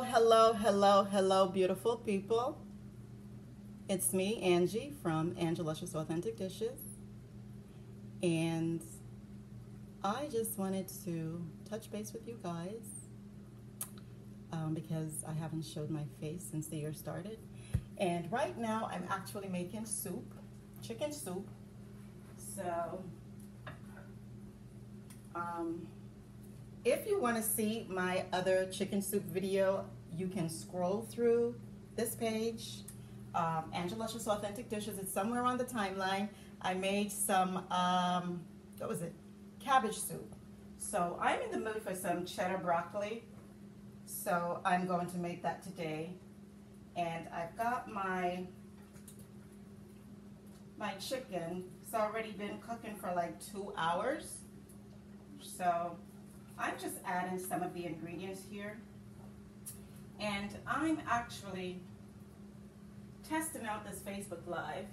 Hello, beautiful people. It's me, Angie, from Ange'luscious Authentic Dishes. And I just wanted to touch base with you guys because I haven't showed my face since the year started. And right now I'm actually making soup, chicken soup. So, if you want to see my other chicken soup video, you can scroll through this page, Ange'luscious Authentic Dishes. It's somewhere on the timeline. I made some, what was it? Cabbage soup. So I'm in the mood for some cheddar broccoli. So I'm going to make that today. And I've got my chicken. It's already been cooking for like 2 hours. So I'm just adding some of the ingredients here. And I'm actually testing out this Facebook Live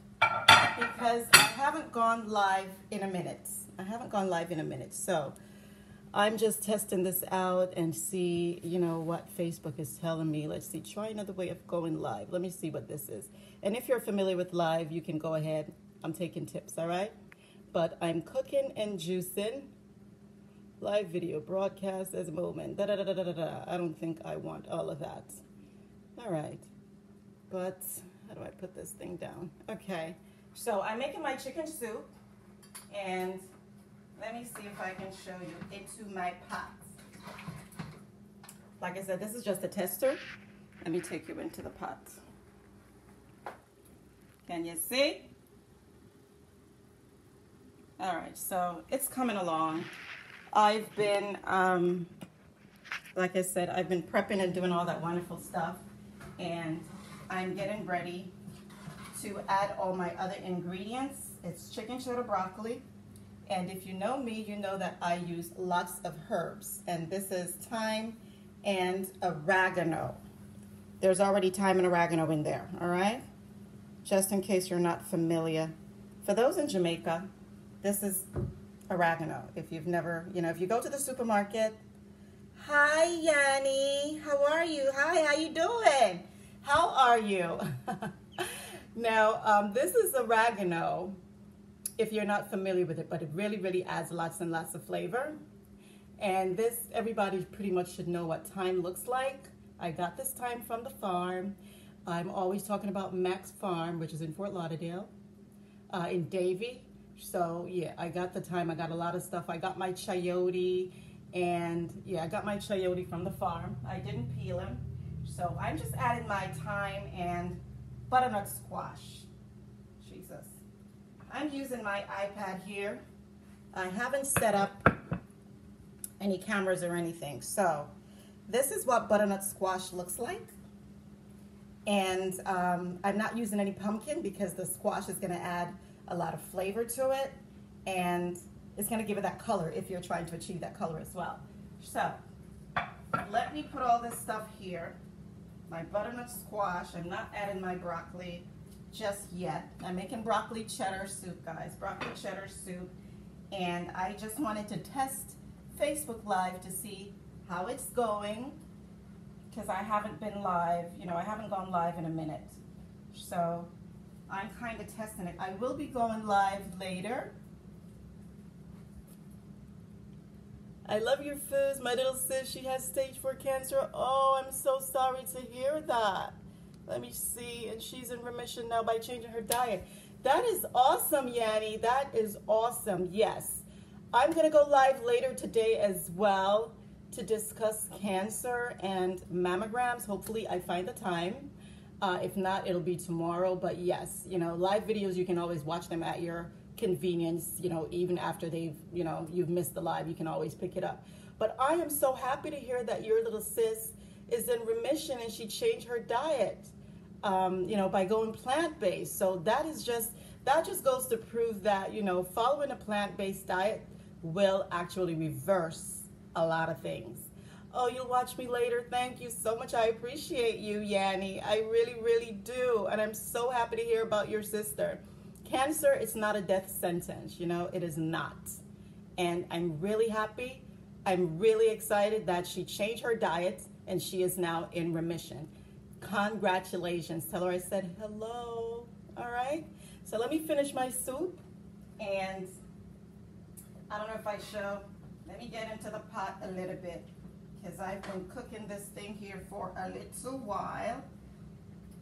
because I haven't gone live in a minute. So I'm just testing this out and see, what Facebook is telling me. Let's see, try another way of going live. Let me see what this is. And if you're familiar with live, you can go ahead. I'm taking tips, all right? But I'm cooking and juicing. Live video broadcast as a moment. I don't think I want all of that. All right. But how do I put this thing down? Okay. So I'm making my chicken soup. And let me see if I can show you into my pot. Like I said, this is just a tester. Let me take you into the pot. Can you see? All right. So it's coming along. I've been, like I said, I've been prepping and doing all that wonderful stuff, and I'm getting ready to add all my other ingredients. It's chicken cheddar broccoli, and if you know me, you know that I use lots of herbs, and this is thyme and oregano. There's already thyme and oregano in there, all right? Just in case you're not familiar. For those in Jamaica, this is oregano. If you've never, if you go to the supermarket, hi Yanni, how are you? Hi, how you doing? How are you? Now, this is oregano, if you're not familiar with it, but it really adds lots and lots of flavor. And this, everybody pretty much should know what thyme looks like. I got this thyme from the farm. I'm always talking about Max Farm, which is in Fort Lauderdale, in Davie. So yeah, I got the thyme. I got a lot of stuff. I got my chayote, and yeah, I got my chayote from the farm. I didn't peel him. So I'm just adding my thyme and butternut squash. Jesus. I'm using my iPad here. I haven't set up any cameras or anything. So this is what butternut squash looks like. And I'm not using any pumpkin because the squash is going to add a lot of flavor to it, and it's going to give it that color if you're trying to achieve that color as well. So let me put all this stuff here. My butternut squash. I'm not adding my broccoli just yet. I'm making broccoli cheddar soup, guys. Broccoli cheddar soup. And I just wanted to test Facebook Live to see how it's going, because I haven't been live. I haven't gone live in a minute. So I'm kind of testing it. I will be going live later. I love your foods. My little sis, she has stage 4 cancer. Oh, I'm so sorry to hear that. Let me see. And she's in remission now by changing her diet. That is awesome, Yanni. That is awesome. Yes. I'm going to go live later today as well to discuss cancer and mammograms. Hopefully I find the time. If not, it'll be tomorrow. But yes, live videos, you can always watch them at your convenience, even after they've, you've missed the live, you can always pick it up. But I am so happy to hear that your little sis is in remission and she changed her diet, by going plant-based. So that just goes to prove that, following a plant-based diet will actually reverse a lot of things. Oh, you'll watch me later. Thank you so much. I appreciate you, Yanni. I really do. And I'm so happy to hear about your sister. Cancer is not a death sentence, it is not. And I'm really happy. I'm really excited that she changed her diet. and she is now in remission. Congratulations. Tell her I said hello. All right. So let me finish my soup, and I don't know if I show. Let me get into the pot a little bit because I've been cooking this thing here for a little while.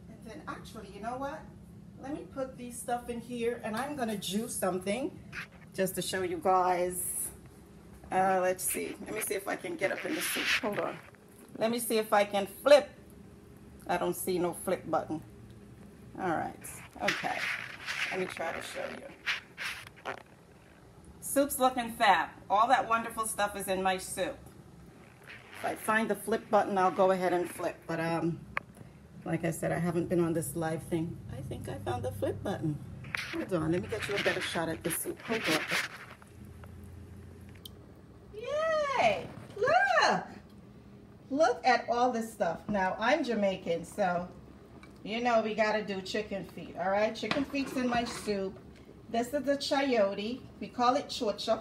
And then actually, you know what? Let me put these stuff in here, and I'm gonna juice something just to show you guys. Let's see. Let me see if I can get up in the soup. Hold on. Let me see if I can flip. I don't see no flip button. All right. Okay. Let me try to show you. Soup's looking fab. All that wonderful stuff is in my soup. If I find the flip button, I'll go ahead and flip. But like I said, I haven't been on this live thing. I think I found the flip button. Hold on. Let me get you a better shot at the soup. Hold on. Yay! Look! Look at all this stuff. Now, I'm Jamaican, so you know we gotta do chicken feet, all right? Chicken feet's in my soup. This is the chayote. We call it chocha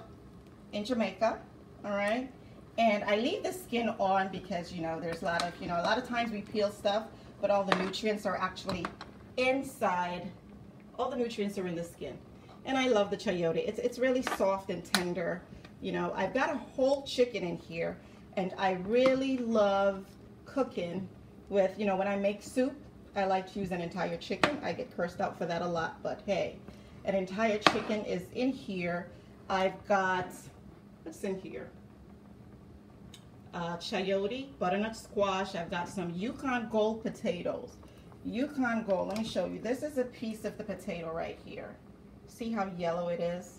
in Jamaica, all right? And I leave the skin on because, you know, there's a lot of times we peel stuff, but all the nutrients are actually inside. All the nutrients are in the skin. And I love the chayote. It's really soft and tender. You know, I've got a whole chicken in here, and I really love cooking with, you know, when I make soup, I like to use an entire chicken. I get cursed out for that a lot, but hey, an entire chicken is in here. I've got, what's in here? Chayote, butternut squash. I've got some Yukon Gold potatoes. Yukon Gold, let me show you. This is a piece of the potato right here. See how yellow it is?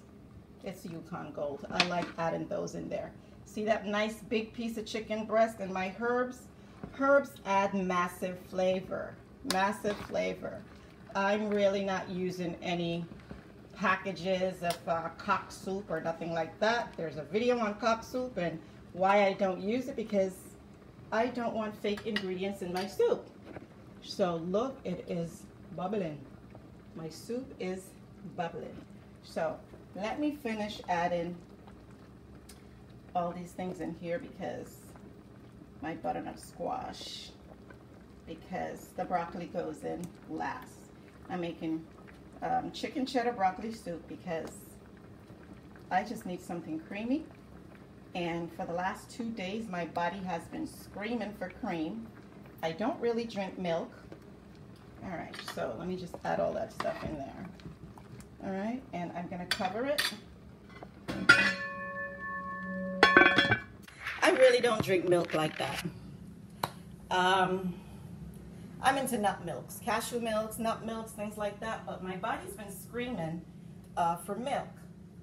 It's Yukon Gold. I like adding those in there. See that nice big piece of chicken breast and my herbs? Herbs add massive flavor. Massive flavor. I'm really not using any packages of cock soup or nothing like that. There's a video on cock soup and why I don't use it, because I don't want fake ingredients in my soup. So look, it is bubbling. My soup is bubbling. So let me finish adding all these things in here, because my butternut squash, because the broccoli goes in last. I'm making chicken cheddar broccoli soup because I just need something creamy. And for the last 2 days, my body has been screaming for cream. I don't really drink milk. All right, so let me just add all that stuff in there. All right, and I'm gonna cover it. I really don't drink milk like that. I'm into nut milks, cashew milks, nut milks, things like that, but my body's been screaming for milk.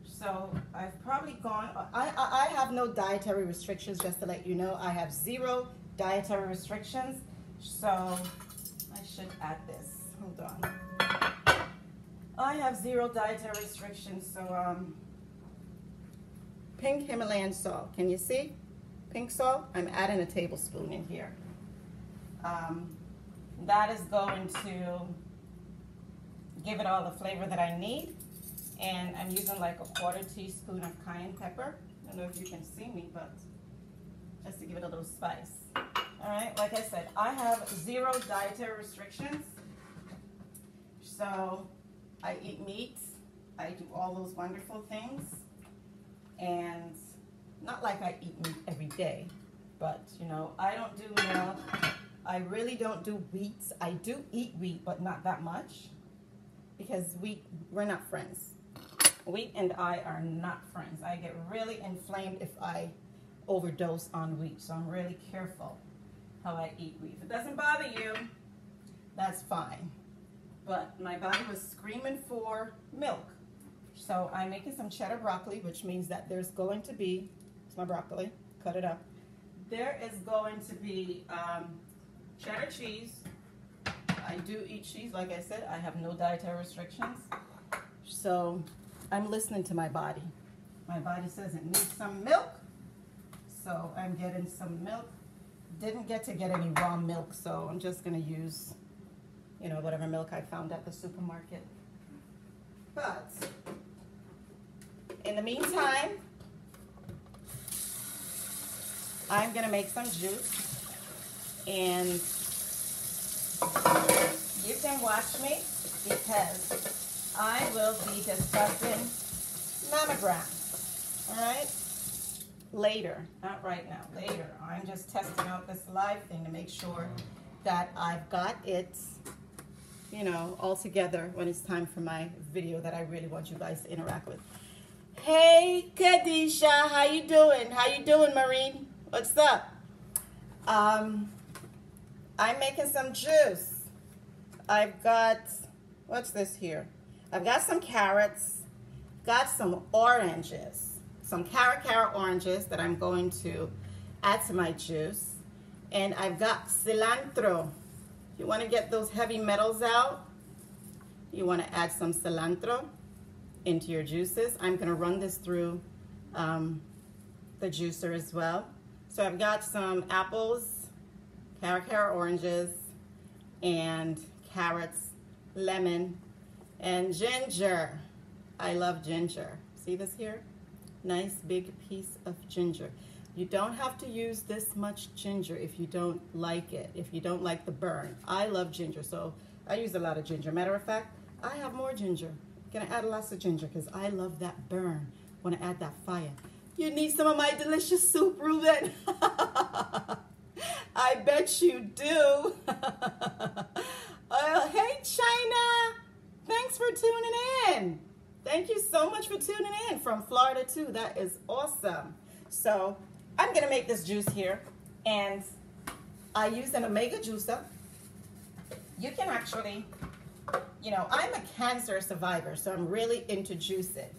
So I've probably gone, I have no dietary restrictions, just to let you know. I have 0 dietary restrictions, so I should add this. Hold on. I have 0 dietary restrictions, so pink Himalayan salt. Can you see? Pink salt. I'm adding a tablespoon in here. That is going to give it all the flavor that I need. And I'm using like a 1/4 teaspoon of cayenne pepper. I don't know if you can see me, but just to give it a little spice. All right, like I said, I have 0 dietary restrictions. So I eat meat, I do all those wonderful things. And not like I eat meat every day, but you know, I don't do milk. I really don't do wheat. I do eat wheat, but not that much, because we're not friends. Wheat and I are not friends. I get really inflamed if I overdose on wheat, so I'm really careful how I eat wheat. If it doesn't bother you, that's fine. But my body was screaming for milk. So I'm making some cheddar broccoli, which means that there's going to be, it's my broccoli, cut it up. There is going to be cheddar cheese. I do eat cheese, like I said. I have no dietary restrictions. So I'm listening to my body. My body says it needs some milk, so I'm getting some milk. Didn't get any raw milk, so I'm just gonna use, you know, whatever milk I found at the supermarket. But in the meantime, I'm gonna make some juice. And you can watch me because I will be discussing mammograms, all right? Later, not right now, later. I'm just testing out this live thing to make sure that I've got it, you know, all together when it's time for my video that I really want you guys to interact with. Hey, Kadisha, how you doing? How you doing, Marine? What's up? I'm making some juice. I've got, what's this here? I've got some carrots, got some oranges, some cara oranges that I'm going to add to my juice. And I've got cilantro. You want to get those heavy metals out? You want to add some cilantro into your juices. I'm going to run this through the juicer as well. So I've got some apples, cara oranges, and carrots, lemon, and ginger. I love ginger. See this here? Nice big piece of ginger. You don't have to use this much ginger if you don't like it, if you don't like the burn. I love ginger, so I use a lot of ginger. Matter of fact, I have more ginger. Gonna add lots of ginger because I love that burn. Wanna add that fire. You need some of my delicious soup, Ruben. I bet you do. Hey, China. Thanks for tuning in. Thank you so much for tuning in from Florida too. That is awesome. So I'm gonna make this juice here, and I use an omega juicer. You can actually, you know, I'm a cancer survivor, so I'm really into juicing.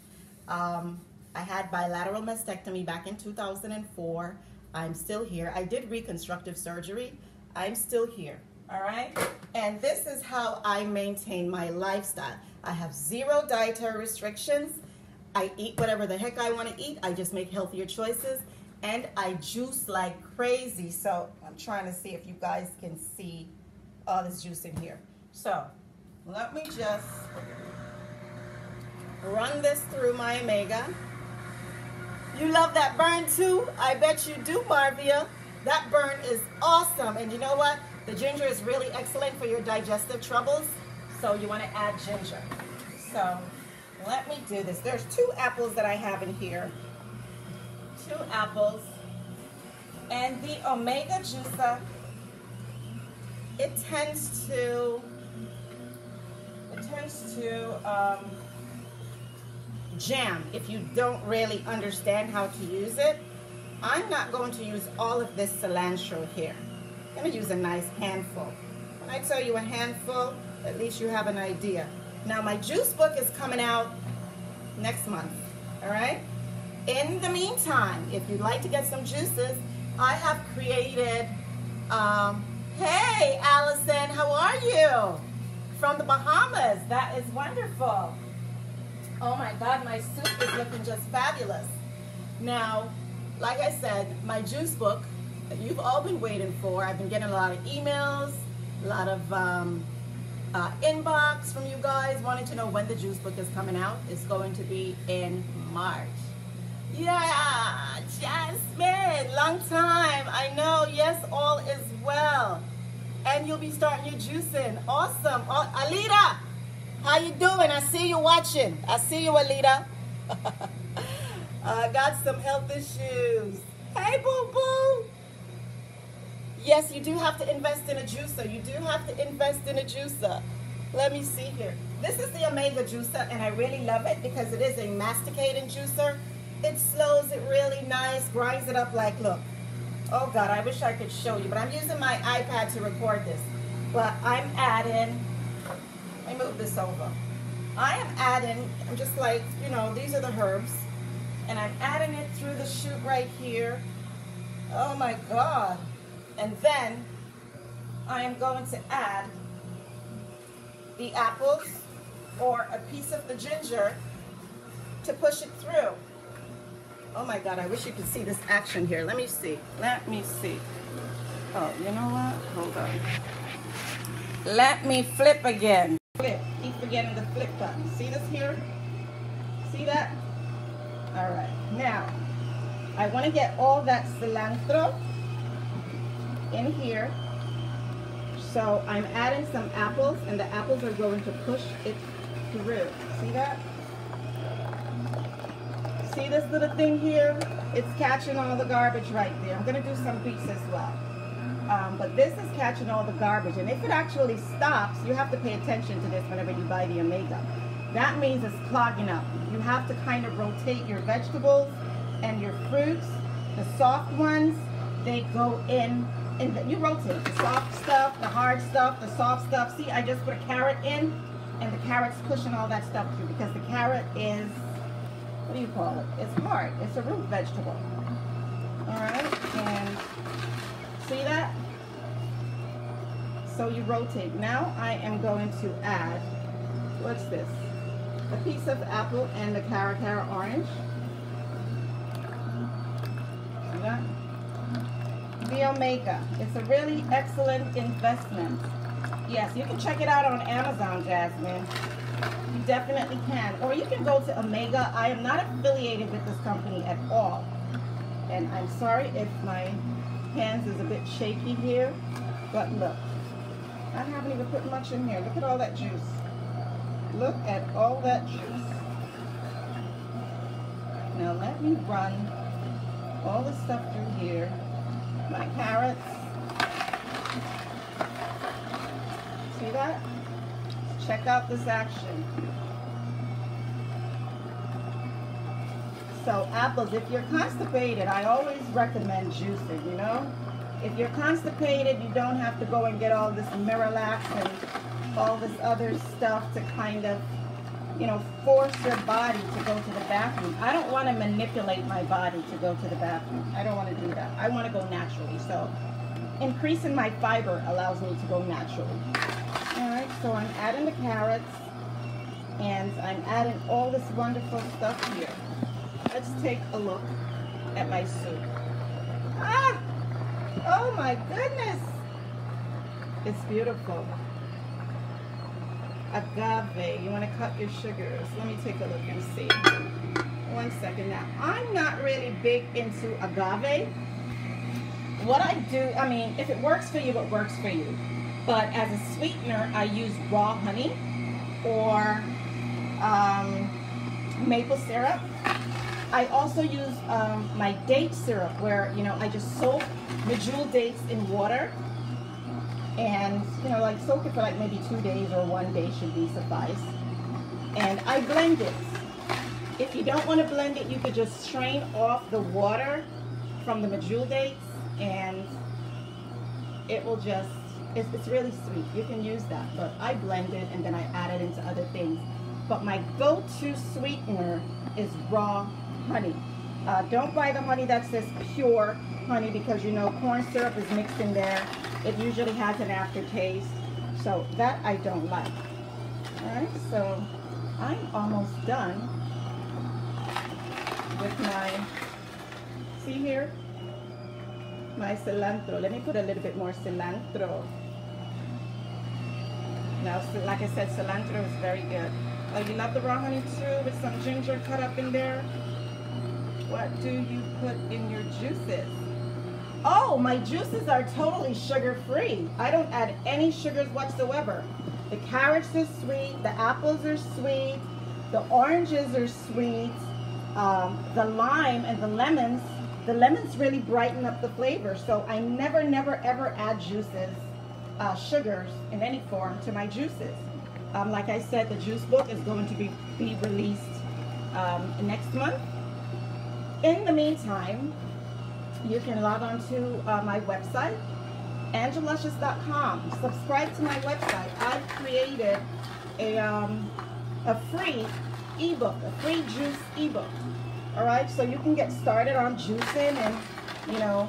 I had bilateral mastectomy back in 2004. I'm still here. I did reconstructive surgery. I'm still here, all right? And this is how I maintain my lifestyle. I have 0 dietary restrictions. I eat whatever the heck I want to eat. I just make healthier choices. And I juice like crazy. So I'm trying to see if you guys can see all this juice in here. So let me just run this through my omega. You love that burn too? I bet you do, Marvia. That burn is awesome. And you know what? The ginger is really excellent for your digestive troubles. So you want to add ginger. So let me do this. There's 2 apples that I have in here. 2 apples. And the omega juicer, it tends to jam if you don't really understand how to use it. I'm not going to use all of this cilantro here. I'm going to use a nice handful. When I tell you a handful, at least you have an idea. Now my juice book is coming out next month, all right? In the meantime, if you'd like to get some juices, I have created, hey Allison, how are you? From the Bahamas, that is wonderful. Oh my God, my soup is looking just fabulous. Now, like I said, my juice book that you've all been waiting for, I've been getting a lot of emails, a lot of inbox from you guys wanting to know when the juice book is coming out. It's going to be in March. Yeah, Jasmine, long time. I know, yes, all is well. And you'll be starting your juicing. Awesome. Oh, Alita, how you doing? I see you watching. I see you, Alita. Got some health issues. Hey, boo-boo. Yes, you do have to invest in a juicer. You do have to invest in a juicer. Let me see here. This is the omega juicer, and I really love it because it is a masticating juicer. It slows it really nice, grinds it up like, look. Oh God, I wish I could show you, but I'm using my iPad to record this. But I'm adding, let me move this over. I am adding, I'm just like, you know, these are the herbs. And I'm adding it through the chute right here. Oh my God. And then I am going to add the apples or a piece of the ginger to push it through. Oh my God, I wish you could see this action here. Let me see. Let me see. Oh, you know what? Hold on. Let me flip again. Flip. Keep forgetting the flip button. See this here? See that? All right. Now, I want to get all that cilantro in here. So I'm adding some apples, and the apples are going to push it through. See that? See this little thing here? It's catching all the garbage right there. I'm going to do some beets as well. But this is catching all the garbage. And if it actually stops, you have to pay attention to this whenever you buy the Omega. That means it's clogging up. You have to kind of rotate your vegetables and your fruits. The soft ones, they go in, and you rotate the soft stuff, the hard stuff, the soft stuff. See, I just put a carrot in, and the carrot's pushing all that stuff through because the carrot is, what do you call it? It's hard. It's a root vegetable. All right, and see that? So you rotate. Now I am going to add, what's this? A piece of apple and the carrot orange. See that? The Omega. It's a really excellent investment. Yes, you can check it out on Amazon, Jasmine. You definitely can. Or you can go to Omega. I am not affiliated with this company at all. And I'm sorry if my hands is a bit shaky here. But look, I haven't even put much in here. Look at all that juice. Look at all that juice. Now let me run all the stuff through here. My carrots. See that? Check out this action. So apples, if you're constipated, I always recommend juicing, you know? If you're constipated, you don't have to go and get all this Miralax and all this other stuff to kind of, you know, force your body to go to the bathroom. I don't want to manipulate my body to go to the bathroom. I don't want to do that. I want to go naturally. So increasing my fiber allows me to go naturally. All right, so I'm adding the carrots, and I'm adding all this wonderful stuff here. Let's take a look at my soup. Ah! Oh my goodness! It's beautiful. Agave. You want to cut your sugars. Let me take a look and see. 1 second now. I'm not really big into agave. What I do, I mean, if it works for you, it works for you. But as a sweetener, I use raw honey or maple syrup. I also use my date syrup where, you know, I just soak medjool dates in water and, you know, like soak it for like maybe 2 days or 1 day should be suffice. And I blend it. If you don't want to blend it, you could just strain off the water from the medjool dates and it will just, it's really sweet. You can use that, but I blend it and then I add it into other things. But my go-to sweetener is raw honey. Don't buy the honey that says pure honey because, you know, corn syrup is mixed in there. It usually has an aftertaste. So that I don't like. All right, so I'm almost done with my, see here? My cilantro. Let me put a little bit more cilantro. Now, like I said, cilantro is very good. Oh, you love the raw honey too with some ginger cut up in there? What do you put in your juices? Oh, my juices are totally sugar-free. I don't add any sugars whatsoever. The carrots are sweet, the apples are sweet, the oranges are sweet, the lime and the lemons really brighten up the flavor. So I never, ever add juices, sugars in any form to my juices. Like I said, the juice book is going to be released next month. In the meantime, you can log on to my website, Ange'luscious.com. Subscribe to my website. I've created a free ebook, a free juice ebook. All right, so you can get started on juicing and, you know,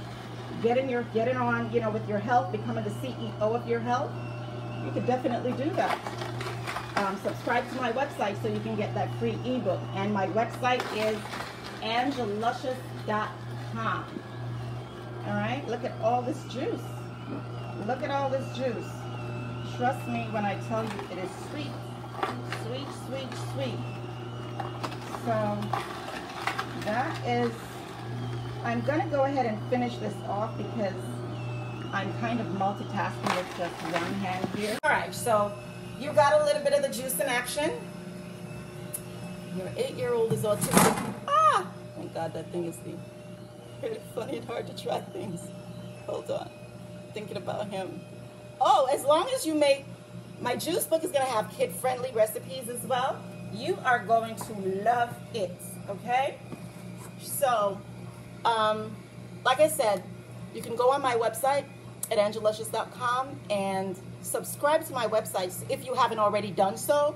getting on, you know, with your health, becoming the CEO of your health. You could definitely do that. Subscribe to my website so you can get that free ebook. And my website is Ange'luscious.com. All right, look at all this juice. Look at all this juice. Trust me when I tell you it is sweet. Sweet, sweet, sweet. So that is, I'm going to go ahead and finish this off because I'm kind of multitasking with just one hand here. All right, so you got a little bit of the juice in action. Your 8-year-old is autistic. Ah! Thank God that thing is really funny and hard to try things. Hold on. Thinking about him. Oh, as long as you make, my juice book is going to have kid-friendly recipes as well. You are going to love it, okay? So, like I said, you can go on my website at Ange'luscious.com and subscribe to my website if you haven't already done so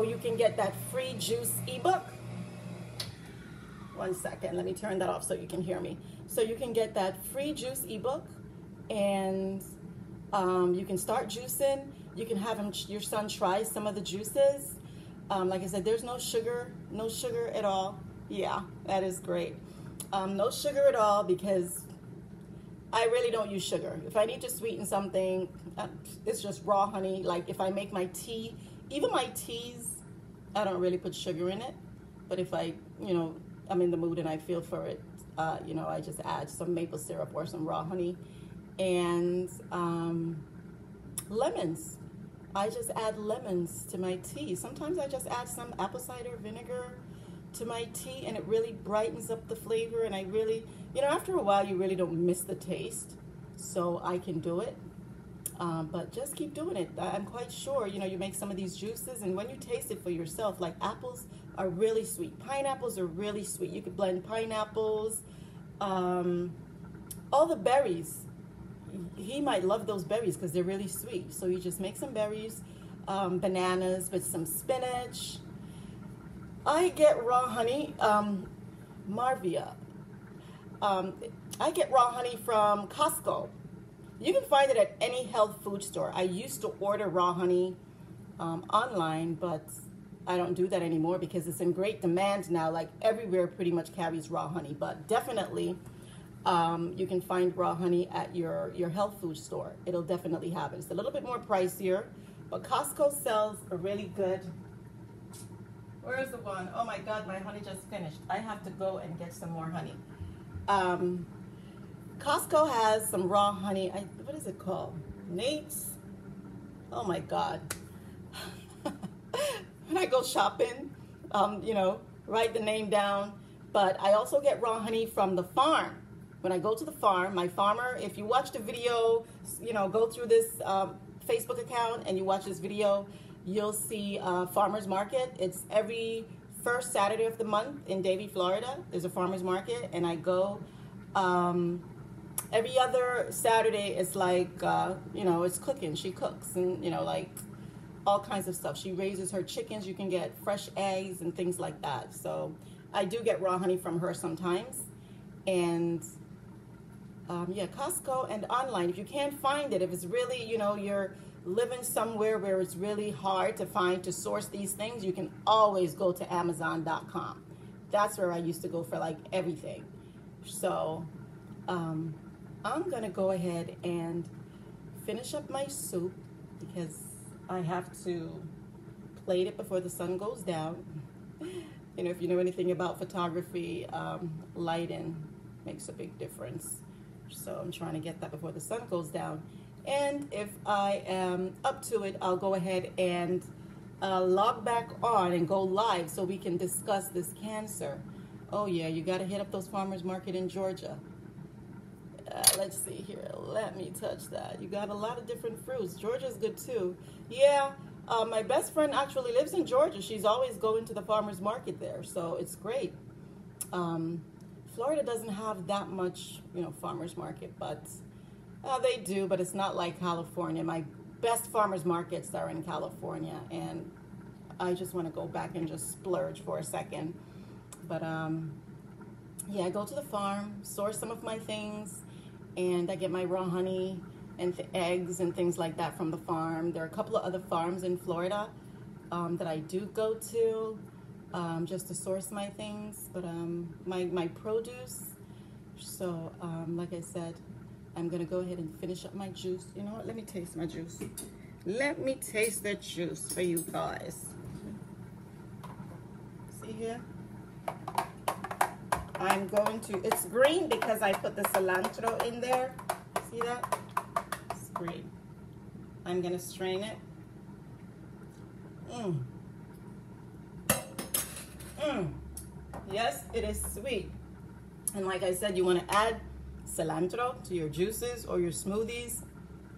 you can get that free juice ebook. One second, let me turn that off so you can hear me. So you can get that free juice ebook, and you can start juicing. You can have your son try some of the juices. Like I said, there's no sugar at all. Yeah, that is great. No sugar at all, because I really don't use sugar. If I need to sweeten something, it's just raw honey. Like if I make my tea, even my teas, I don't really put sugar in it. But if I'm in the mood and I feel for it, I just add some maple syrup or some raw honey. And lemons. I just add lemons to my tea. Sometimes I just add some apple cider vinegar to my tea, and it really brightens up the flavor. And I really, after a while, you really don't miss the taste. So I can do it. But just keep doing it. I'm quite sure, you make some of these juices, and when you taste it for yourself, like apples are really sweet. Pineapples are really sweet. You could blend pineapples, all the berries. He might love those berries because they're really sweet. So you just make some berries, bananas with some spinach. I get raw honey, Marvia. I get raw honey from Costco. You can find it at any health food store. I used to order raw honey online, but I don't do that anymore because it's in great demand now. Like everywhere pretty much carries raw honey, but definitely you can find raw honey at your health food store. It'll definitely have it. It's a little bit more pricier, but Costco sells a really good. Where's the one? Oh my God, my honey just finished. I have to go and get some more honey. Costco has some raw honey. What is it called? Nate's? Oh my God. When I go shopping, write the name down. But I also get raw honey from the farm. When I go to the farm, my farmer, if you watch the video, go through this Facebook account and you watch this video, you'll see farmer's market. It's every first Saturday of the month in Davie, Florida. There's a farmer's market, and I go every other Saturday. It's like, it's cooking. She cooks, and, like all kinds of stuff. She raises her chickens. You can get fresh eggs and things like that. So I do get raw honey from her sometimes. And yeah, Costco and online. If you can't find it, if it's really, you're living somewhere where it's really hard to source these things, you can always go to Amazon.com. That's where I used to go for like everything. So I'm gonna go ahead and finish up my soup because I have to plate it before the sun goes down. If you know anything about photography, lighting makes a big difference. So I'm trying to get that before the sun goes down. And if I am up to it, I'll go ahead and log back on and go live so we can discuss this cancer. Oh yeah, you got to hit up those farmers market in Georgia. Let's see here. Let me touch that. You got a lot of different fruits. Georgia's good too. Yeah, my best friend actually lives in Georgia. She's always going to the farmers market there, so it's great. Florida doesn't have that much, farmers market, but they do, but it's not like California. My best farmers markets are in California, and I just want to go back and just splurge for a second. But yeah, I go to the farm, source some of my things, and I get my raw honey and eggs and things like that from the farm. There are a couple of other farms in Florida that I do go to just to source my things, but my produce. So like I said, I'm gonna go ahead and finish up my juice. You know what, let me taste my juice. Let me taste the juice for you guys. See here? I'm going to, it's green because I put the cilantro in there. See that? free. I'm gonna strain it. Yes, it is sweet. And like I said, you want to add cilantro to your juices or your smoothies.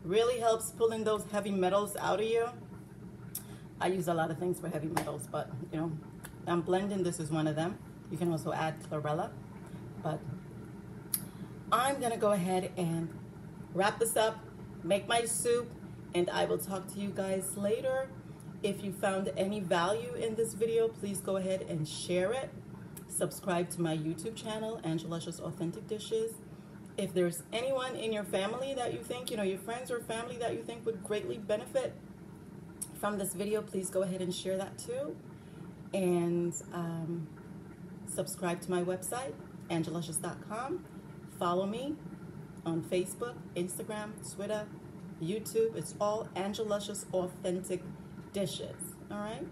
Really helps pulling those heavy metals out of you. I use a lot of things for heavy metals, but you know, I'm blending. This is one of them. You can also add chlorella, but I'm gonna go ahead and wrap this up, make my soup, and I will talk to you guys later. If you found any value in this video, please go ahead and share it. Subscribe to my YouTube channel, Ange'luscious Authentic Dishes. If there's anyone in your family that you think, you know, your friends or family that you think would greatly benefit from this video, please go ahead and share that too. And subscribe to my website, Ange'luscious.com. Follow me on Facebook, Instagram, Twitter, YouTube. It's all Ange'luscious Authentic Dishes. All right?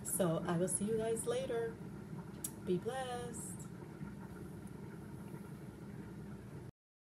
So I will see you guys later. Be blessed.